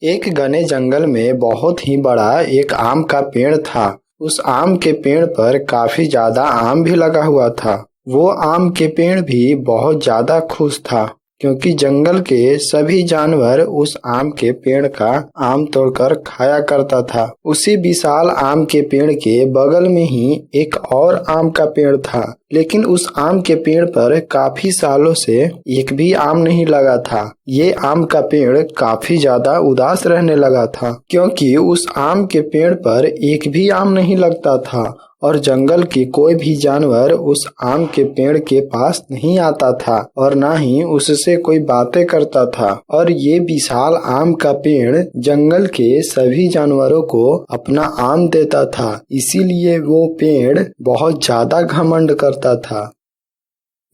एक घने जंगल में बहुत ही बड़ा एक आम का पेड़ था। उस आम के पेड़ पर काफी ज्यादा आम भी लगा हुआ था। वो आम के पेड़ भी बहुत ज्यादा खुश था क्योंकि जंगल के सभी जानवर उस आम के पेड़ का आम तोड़कर खाया करता था। उसी विशाल आम के पेड़ के बगल में ही एक और आम का पेड़ था, लेकिन उस आम के पेड़ पर काफी सालों से एक भी आम नहीं लगा था। ये आम का पेड़ काफी ज्यादा उदास रहने लगा था क्योंकि उस आम के पेड़ पर एक भी आम नहीं लगता था और जंगल की कोई भी जानवर उस आम के पेड़ के पास नहीं आता था और ना ही उससे कोई बातें करता था। और ये विशाल आम का पेड़ जंगल के सभी जानवरों को अपना आम देता था, इसीलिए वो पेड़ बहुत ज्यादा घमंड करता था।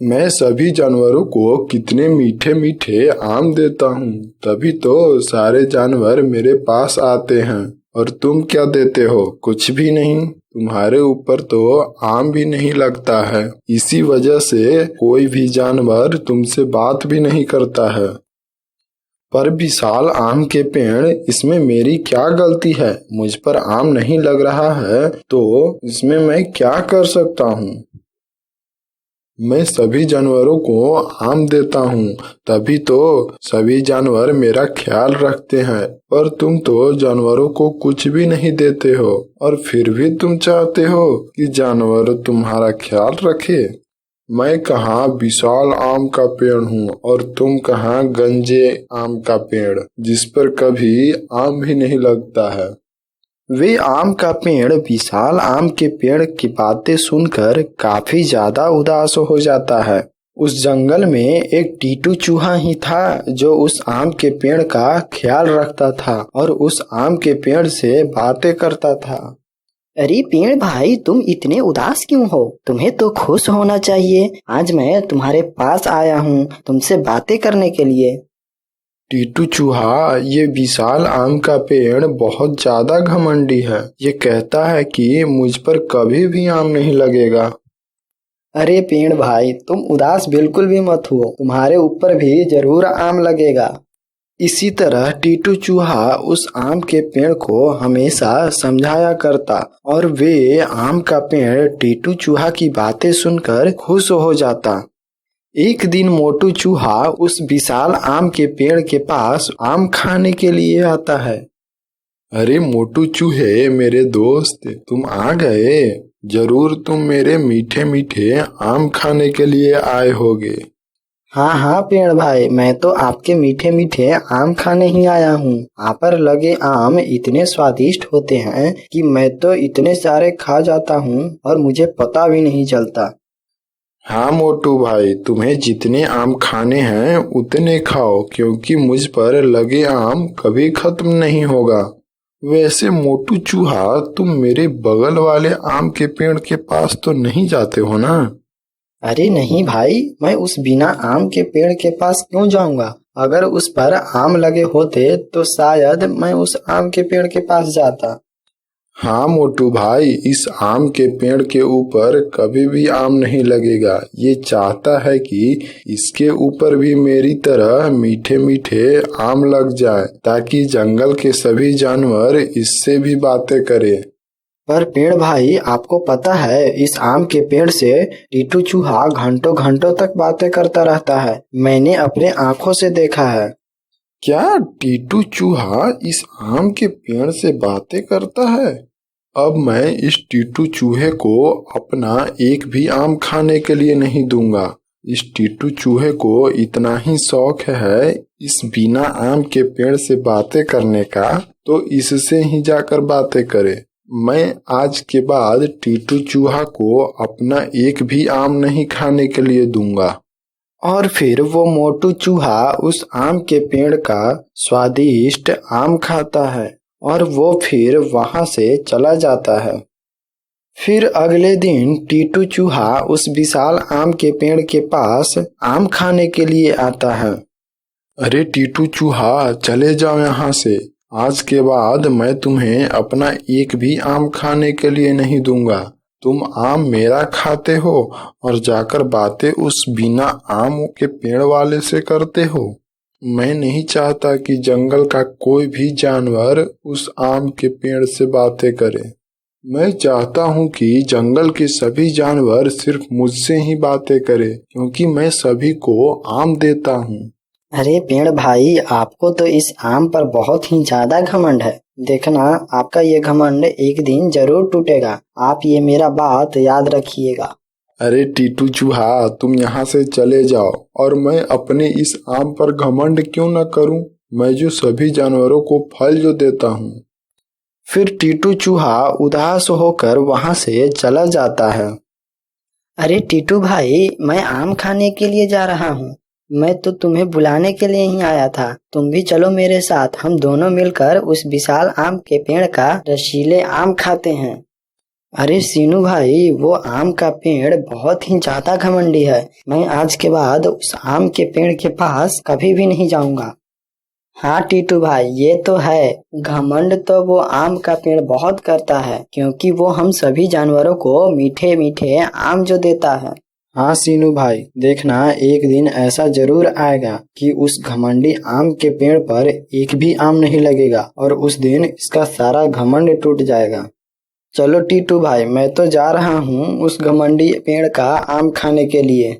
मैं सभी जानवरों को कितने मीठे मीठे आम देता हूँ, तभी तो सारे जानवर मेरे पास आते हैं। और तुम क्या देते हो? कुछ भी नहीं। तुम्हारे ऊपर तो आम भी नहीं लगता है, इसी वजह से कोई भी जानवर तुमसे बात भी नहीं करता है। पर विशाल आम के पेड़, इसमें मेरी क्या गलती है? मुझ पर आम नहीं लग रहा है तो इसमें मैं क्या कर सकता हूँ? मैं सभी जानवरों को आम देता हूँ, तभी तो सभी जानवर मेरा ख्याल रखते हैं। पर तुम तो जानवरों को कुछ भी नहीं देते हो और फिर भी तुम चाहते हो कि जानवर तुम्हारा ख्याल रखे। मैं कहाँ विशाल आम का पेड़ हूँ और तुम कहाँ गंजे आम का पेड़, जिस पर कभी आम भी नहीं लगता है। वे आम का पेड़ विशाल आम के पेड़ की बातें सुनकर काफी ज्यादा उदास हो जाता है। उस जंगल में एक टीटू चूहा ही था जो उस आम के पेड़ का ख्याल रखता था और उस आम के पेड़ से बातें करता था। अरे पेड़ भाई, तुम इतने उदास क्यों हो? तुम्हें तो खुश होना चाहिए। आज मैं तुम्हारे पास आया हूँ तुमसे बातें करने के लिए। टीटू चूहा, ये विशाल आम का पेड़ बहुत ज्यादा घमंडी है। ये कहता है कि मुझ पर कभी भी आम नहीं लगेगा। अरे पेड़ भाई, तुम उदास बिल्कुल भी मत हो, तुम्हारे ऊपर भी जरूर आम लगेगा। इसी तरह टीटू चूहा उस आम के पेड़ को हमेशा समझाया करता और वे आम का पेड़ टीटू चूहा की बातें सुनकर खुश हो जाता। एक दिन मोटू चूहा उस विशाल आम के पेड़ के पास आम खाने के लिए आता है। अरे मोटू चूहे, मेरे दोस्त, तुम आ गए। जरूर तुम मेरे मीठे मीठे आम खाने के लिए आए होगे। हाँ हाँ पेड़ भाई, मैं तो आपके मीठे मीठे आम खाने ही आया हूँ। आप पर लगे आम इतने स्वादिष्ट होते हैं कि मैं तो इतने सारे खा जाता हूँ और मुझे पता भी नहीं चलता। हाँ मोटू भाई, तुम्हें जितने आम खाने हैं उतने खाओ, क्योंकि मुझ पर लगे आम कभी खत्म नहीं होगा। वैसे मोटू चूहा, तुम मेरे बगल वाले आम के पेड़ के पास तो नहीं जाते हो ना? अरे नहीं भाई, मैं उस बिना आम के पेड़ के पास क्यों जाऊंगा? अगर उस पर आम लगे होते तो शायद मैं उस आम के पेड़ के पास जाता। हाँ मोटू भाई, इस आम के पेड़ के ऊपर कभी भी आम नहीं लगेगा। ये चाहता है कि इसके ऊपर भी मेरी तरह मीठे मीठे आम लग जाए, ताकि जंगल के सभी जानवर इससे भी बातें करें। पर पेड़ भाई, आपको पता है इस आम के पेड़ से टीटू चूहा घंटों घंटों तक बातें करता रहता है। मैंने अपने आंखों से देखा है। क्या टीटू चूहा इस आम के पेड़ से बातें करता है? अब मैं इस टीटू चूहे को अपना एक भी आम खाने के लिए नहीं दूंगा। इस टीटू चूहे को इतना ही शौक है इस बिना आम के पेड़ से बातें करने का, तो इससे ही जाकर बातें करे। मैं आज के बाद टीटू चूहा को अपना एक भी आम नहीं खाने के लिए दूंगा। और फिर वो मोटू चूहा उस आम के पेड़ का स्वादिष्ट आम खाता है और वो फिर वहां से चला जाता है। फिर अगले दिन टीटू चूहा उस विशाल आम के पेड़ के पास आम खाने के लिए आता है। अरे टीटू चूहा, चले जाओ यहाँ से। आज के बाद मैं तुम्हें अपना एक भी आम खाने के लिए नहीं दूंगा। तुम आम मेरा खाते हो और जाकर बातें उस बिना आम के पेड़ वाले से करते हो। मैं नहीं चाहता कि जंगल का कोई भी जानवर उस आम के पेड़ से बातें करे। मैं चाहता हूँ कि जंगल के सभी जानवर सिर्फ मुझसे ही बातें करें, क्योंकि मैं सभी को आम देता हूँ। अरे पेड़ भाई, आपको तो इस आम पर बहुत ही ज्यादा घमंड है। देखना, आपका ये घमंड एक दिन जरूर टूटेगा। आप ये मेरा बात याद रखिएगा। अरे टीटू चूहा, तुम यहाँ से चले जाओ, और मैं अपने इस आम पर घमंड क्यों न करूं, मैं जो सभी जानवरों को फल जो देता हूँ। फिर टीटू चूहा उदास होकर वहां से चला जाता है। अरे टीटू भाई, मैं आम खाने के लिए जा रहा हूँ। मैं तो तुम्हें बुलाने के लिए ही आया था। तुम भी चलो मेरे साथ, हम दोनों मिलकर उस विशाल आम के पेड़ का रसीले आम खाते हैं। अरे सीनू भाई, वो आम का पेड़ बहुत ही ज्यादा घमंडी है। मैं आज के बाद उस आम के पेड़ के पास कभी भी नहीं जाऊंगा। हाँ टीटू भाई, ये तो है। घमंड तो वो आम का पेड़ बहुत करता है, क्योंकि वो हम सभी जानवरों को मीठे मीठे आम जो देता है। हाँ सीनू भाई, देखना एक दिन ऐसा जरूर आएगा कि उस घमंडी आम के पेड़ पर एक भी आम नहीं लगेगा, और उस दिन इसका सारा घमंड टूट जाएगा। चलो टीटू भाई, मैं तो जा रहा हूँ उस घमंडी पेड़ का आम खाने के लिए।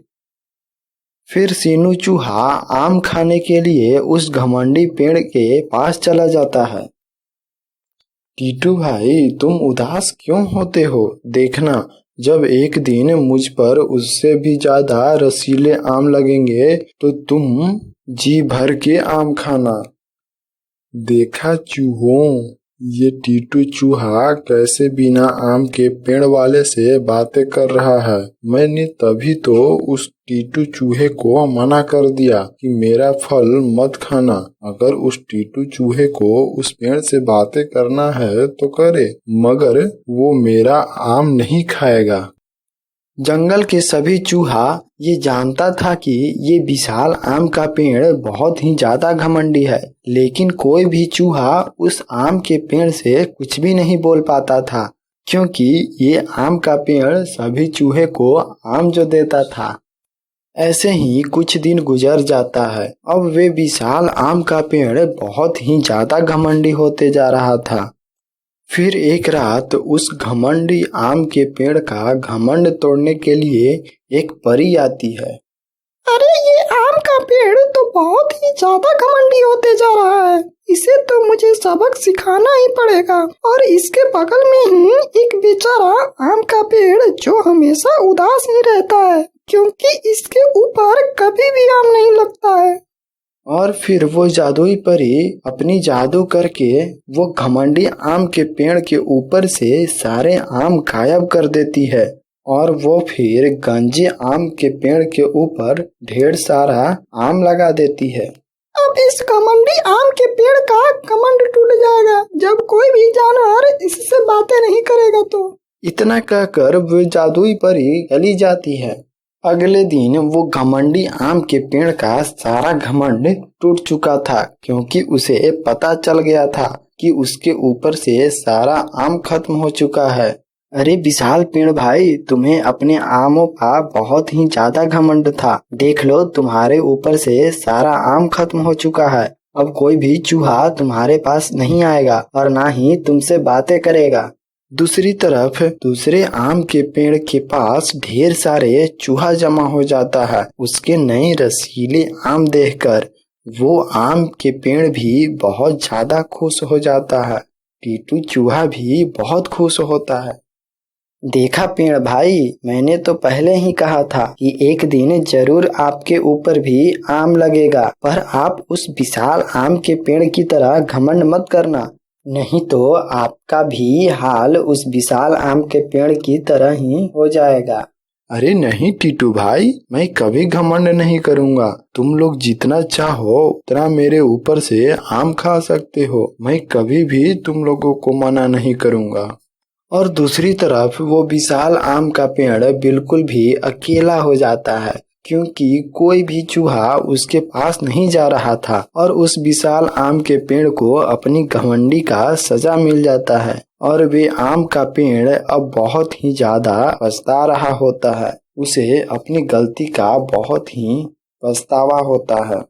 फिर सीनू चूहा आम खाने के लिए उस घमंडी पेड़ के पास चला जाता है। टीटू भाई, तुम उदास क्यों होते हो? देखना, जब एक दिन मुझ पर उससे भी ज्यादा रसीले आम लगेंगे तो तुम जी भर के आम खाना। देखा चूहों, ये टीटू चूहा कैसे बिना आम के पेड़ वाले से बातें कर रहा है। मैंने तभी तो उस टीटू चूहे को मना कर दिया कि मेरा फल मत खाना। अगर उस टीटू चूहे को उस पेड़ से बातें करना है तो करे, मगर वो मेरा आम नहीं खाएगा। जंगल के सभी चूहा ये जानता था कि ये विशाल आम का पेड़ बहुत ही ज्यादा घमंडी है, लेकिन कोई भी चूहा उस आम के पेड़ से कुछ भी नहीं बोल पाता था, क्योंकि ये आम का पेड़ सभी चूहे को आम जो देता था। ऐसे ही कुछ दिन गुजर जाता है। अब वे विशाल आम का पेड़ बहुत ही ज्यादा घमंडी होते जा रहा था। फिर एक रात उस घमंडी आम के पेड़ का घमंड तोड़ने के लिए एक परी आती है। अरे ये आम का पेड़ तो बहुत ही ज्यादा घमंडी होते जा रहा है। इसे तो मुझे सबक सिखाना ही पड़ेगा। और इसके बगल में ही एक बेचारा आम का पेड़ जो हमेशा उदास ही रहता है, क्योंकि इसके ऊपर कभी भी आम नहीं लगता है। और फिर वो जादुई परी अपनी जादू करके वो घमंडी आम के पेड़ के ऊपर से सारे आम गायब कर देती है, और वो फिर गंजे आम के पेड़ के ऊपर ढेर सारा आम लगा देती है। अब इस घमंडी आम के पेड़ का घमंड टूट जाएगा जब कोई भी जानवर इससे बातें नहीं करेगा तो। इतना कहकर वो जादुई परी चली जाती है। अगले दिन वो घमंडी आम के पेड़ का सारा घमंड टूट चुका था, क्योंकि उसे पता चल गया था कि उसके ऊपर से सारा आम खत्म हो चुका है। अरे विशाल पेड़ भाई, तुम्हें अपने आमों का बहुत ही ज्यादा घमंड था। देख लो, तुम्हारे ऊपर से सारा आम खत्म हो चुका है। अब कोई भी चूहा तुम्हारे पास नहीं आएगा और ना ही तुमसे बातें करेगा। दूसरी तरफ दूसरे आम के पेड़ के पास ढेर सारे चूहा जमा हो जाता है। उसके नए रसीले आम देखकर वो आम के पेड़ भी बहुत ज्यादा खुश हो जाता है। टीटू चूहा भी बहुत खुश होता है। देखा पेड़ भाई, मैंने तो पहले ही कहा था कि एक दिन जरूर आपके ऊपर भी आम लगेगा, पर आप उस विशाल आम के पेड़ की तरह घमंड मत करना, नहीं तो आपका भी हाल उस विशाल आम के पेड़ की तरह ही हो जाएगा। अरे नहीं टीटू भाई, मैं कभी घमंड नहीं करूँगा। तुम लोग जितना चाहो उतना मेरे ऊपर से आम खा सकते हो। मैं कभी भी तुम लोगों को मना नहीं करूँगा। और दूसरी तरफ वो विशाल आम का पेड़ बिल्कुल भी अकेला हो जाता है, क्योंकि कोई भी चूहा उसके पास नहीं जा रहा था, और उस विशाल आम के पेड़ को अपनी घमंडी का सजा मिल जाता है, और वे आम का पेड़ अब बहुत ही ज्यादा पछता रहा होता है। उसे अपनी गलती का बहुत ही पछतावा होता है।